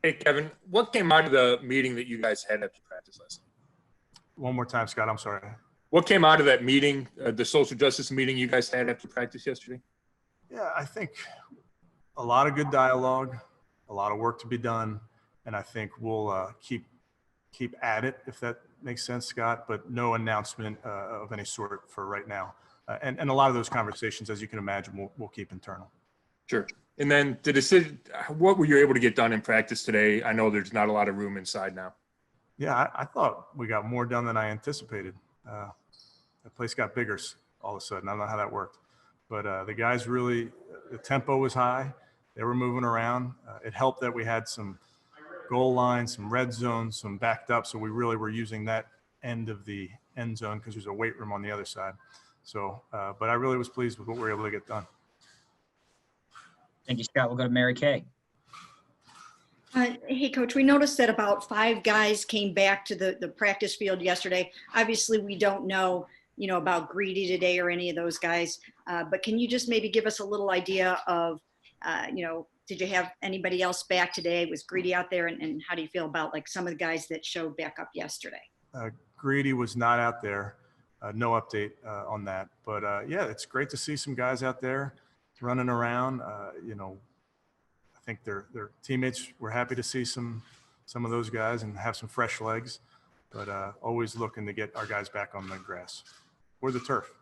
Hey, Kevin, what came out of the meeting that you guys had after practice last night? One more time, Scott. I'm sorry. What came out of that meeting, the social justice meeting you guys had after practice yesterday? Yeah, I think a lot of good dialogue, a lot of work to be done, and I think we'll keep at it, if that makes sense, Scott, but no announcement of any sort for right now. And a lot of those conversations, as you can imagine, we'll keep internal. Sure. And then the decision, what were you able to get done in practice today? I know there's not a lot of room inside now. Yeah, I thought we got more done than I anticipated. The place got bigger all of a sudden. I don't know how that worked. But the guys really, the tempo was high. They were moving around. It helped that we had some goal lines, some red zones, some backed up. So we really were using that end of the end zone because there's a weight room on the other side. So, but I really was pleased with what we were able to get done. Thank you, Scott. We'll go to Mary Kay. Hey, Coach, we noticed that about 5 guys came back to the practice field yesterday. Obviously, we don't know, about Greedy today or any of those guys. But can you just maybe give us a little idea of, did you have anybody else back today? Was Greedy out there? And how do you feel about like some of the guys that showed back up yesterday? Greedy was not out there. No update on that. But yeah, it's great to see some guys out there running around. I think their teammates were happy to see some of those guys and have some fresh legs, but always looking to get our guys back on the grass or the turf.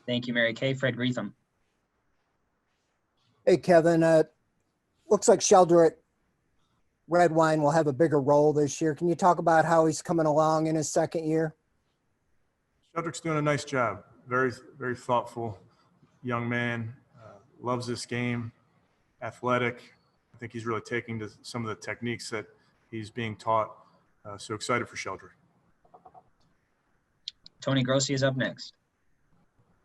Thank you, Mary Kay. Fred Greetham. Hey, Kevin. Looks like Sheldrick Redwine will have a bigger role this year. Can you talk about how he's coming along in his second year? Sheldrick's doing a nice job. Very, very thoughtful young man. Loves this game, athletic. I think he's really taking to some of the techniques that he's being taught. So excited for Sheldrick. Tony Grossi is up next.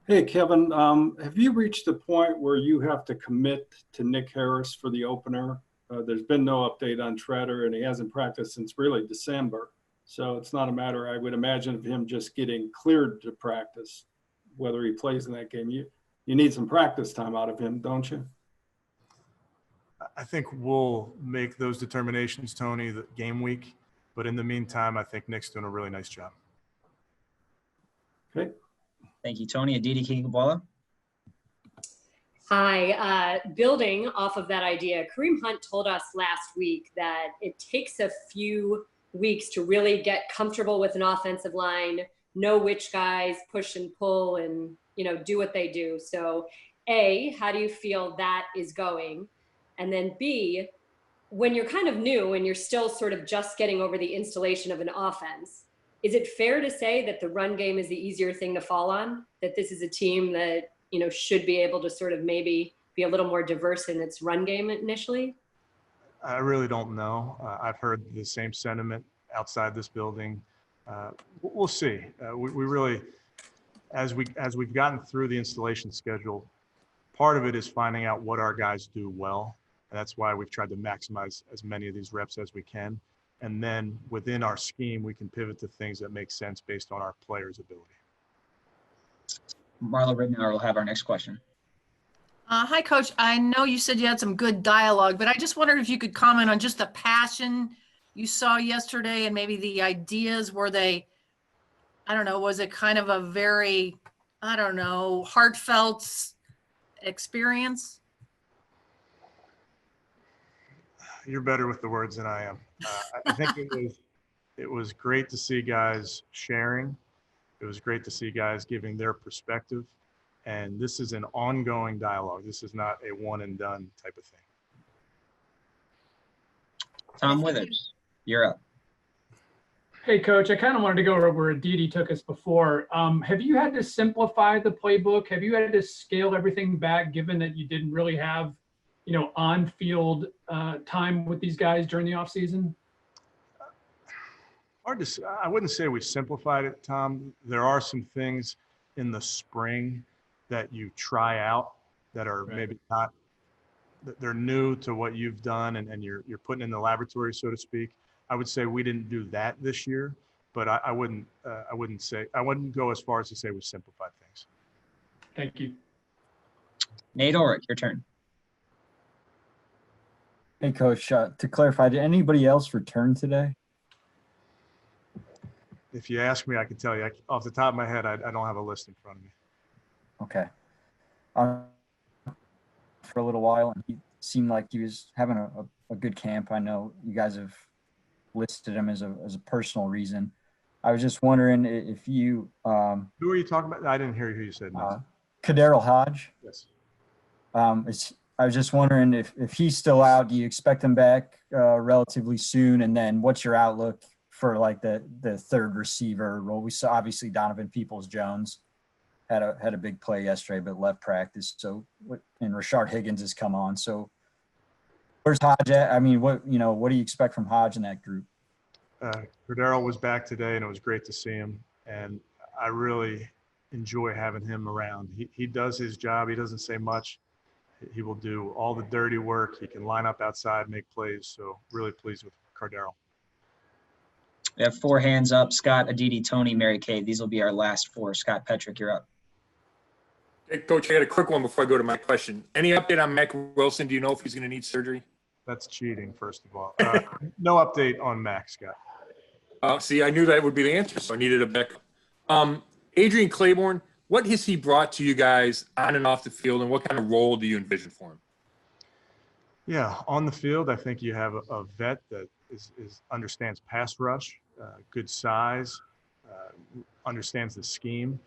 Hey, Kevin, have you reached the point where you have to commit to Nick Harris for the opener? There's been no update on Treader, and he hasn't practiced since really December. So it's not a matter, I would imagine, of him just getting cleared to practice, whether he plays in that game. You need some practice time out of him, don't you? I think we'll make those determinations, Tony, the game week. But in the meantime, I think Nick's doing a really nice job. Okay. Thank you, Tony. Aditi Kikabwala. Hi. Building off of that idea, Kareem Hunt told us last week that it takes a few weeks to really get comfortable with an offensive line, know which guys push and pull and do what they do. So A, how do you feel that is going? And then B, when you're kind of new and you're still sort of just getting over the installation of an offense, is it fair to say that the run game is the easier thing to fall on? That this is a team that, should be able to sort of maybe be a little more diverse in its run game initially? I really don't know. I've heard the same sentiment outside this building. We'll see. We really, as we've gotten through the installation schedule, part of it is finding out what our guys do well. And that's why we've tried to maximize as many of these reps as we can. And then within our scheme, we can pivot to things that make sense based on our players' ability. Marla Ridnour will have our next question. Hi, Coach. I know you said you had some good dialogue, but I just wondered if you could comment on just the passion you saw yesterday and maybe the ideas. Were they, was it kind of a very, heartfelt experience? You're better with the words than I am. I think it was great to see guys sharing. It was great to see guys giving their perspective. And this is an ongoing dialogue. This is not a one and done type of thing. Tom Withers, you're up. Hey, Coach, I kind of wanted to go over where Aditi took us before. Have you had to simplify the playbook? Have you had to scale everything back, given that you didn't really have, on-field time with these guys during the offseason? Hard to say. I wouldn't say we simplified it, Tom. There are some things in the spring that you try out that are maybe not, they're new to what you've done and you're putting in the laboratory, so to speak. I would say we didn't do that this year, but I wouldn't go as far as to say we simplified things. Thank you. Nate Ulrich, your turn. Hey, Coach, to clarify, did anybody else return today? If you ask me, I can tell you. Off the top of my head, I don't have a list in front of me. Okay. For a little while, and he seemed like he was having a good camp. I know you guys have listed him as a personal reason. I was just wondering if you Who are you talking about? I didn't hear who you said. No. Kaderl Hodge. Yes. I was just wondering if he's still out. Do you expect him back relatively soon? And then what's your outlook for like the third receiver role? We saw obviously Donovan Peoples-Jones had a big play yesterday, but left practice. So and Rashard Higgins has come on. So where's Hodge at? I mean, what do you expect from Hodge in that group? Cordero was back today, and it was great to see him. And I really enjoy having him around. He does his job. He doesn't say much. He will do all the dirty work. He can line up outside, make plays. So really pleased with Cordero. We have 4 hands up. Scott, Aditi, Tony, Mary Kay. These will be our last 4. Scott Petrick, you're up. Hey, Coach, I got a quick one before I go to my question. Any update on Mac Wilson? Do you know if he's going to need surgery? That's cheating, first of all. No update on Max, Scott. See, I knew that would be the answer, so I needed a backup. Adrian Claiborne, what has he brought to you guys on and off the field, and what kind of role do you envision for him? Yeah, on the field, I think you have a vet that understands pass rush, good size, understands the scheme.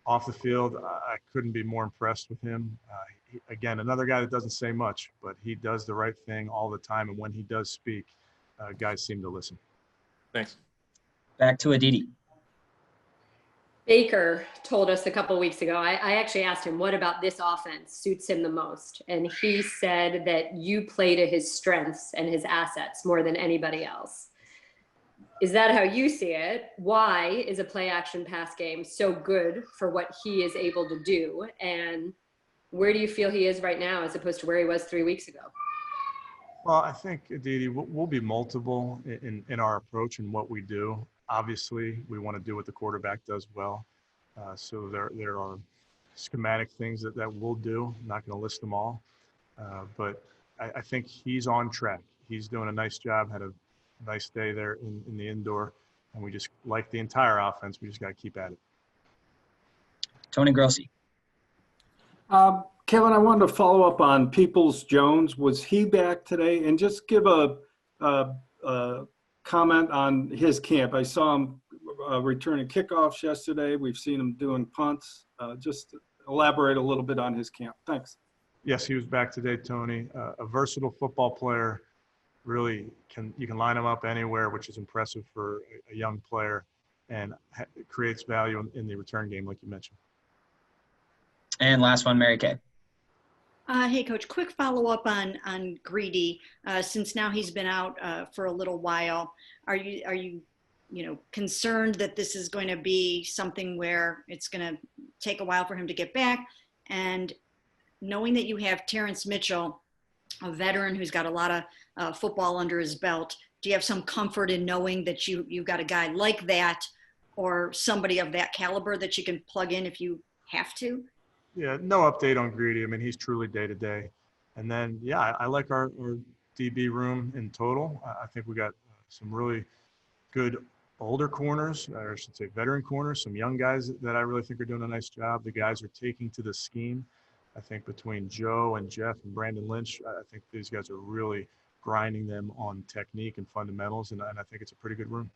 Off the field, I couldn't be more impressed with him. Again, another guy that doesn't say much, but he does the right thing all the time, and when he does speak, guys seem to listen. Thanks. Back to Aditi. Baker told us a couple of weeks ago, I actually asked him, what about this offense suits him the most? And he said that you play to his strengths and his assets more than anybody else. Is that how you see it? Why is a play action pass game so good for what he is able to do? And where do you feel he is right now as opposed to where he was 3 weeks ago? Well, I think, Aditi, we'll be multiple in our approach and what we do. Obviously, we want to do what the quarterback does well. So there are schematic things that we'll do. I'm not going to list them all. But I think he's on track. He's doing a nice job, had a nice day there in the indoor. And we just like the entire offense. We just got to keep at it. Tony Grossi. Kevin, I wanted to follow up on Peoples-Jones. Was he back today? And just give a comment on his camp. I saw him returning kickoffs yesterday. We've seen him doing punts. Just elaborate a little bit on his camp. Thanks. Yes, he was back today, Tony. A versatile football player. Really you can line him up anywhere, which is impressive for a young player, and it creates value in the return game, like you mentioned. And last one, Mary Kay. Hey, Coach, quick follow-up on Greedy. Since now he's been out for a little while, are you concerned that this is going to be something where it's going to take a while for him to get back? And knowing that you have Terrence Mitchell, a veteran who's got a lot of football under his belt, do you have some comfort in knowing that you've got a guy like that or somebody of that caliber that you can plug in if you have to? Yeah, no update on Greedy. I mean, he's truly day-to-day. And then, yeah, I like our DB room in total. I think we got some really good older corners, or I should say veteran corners, some young guys that I really think are doing a nice job. The guys are taking to the scheme. I think between Joe and Jeff and Brandon Lynch, I think these guys are really grinding them on technique and fundamentals, and I think it's a pretty good room.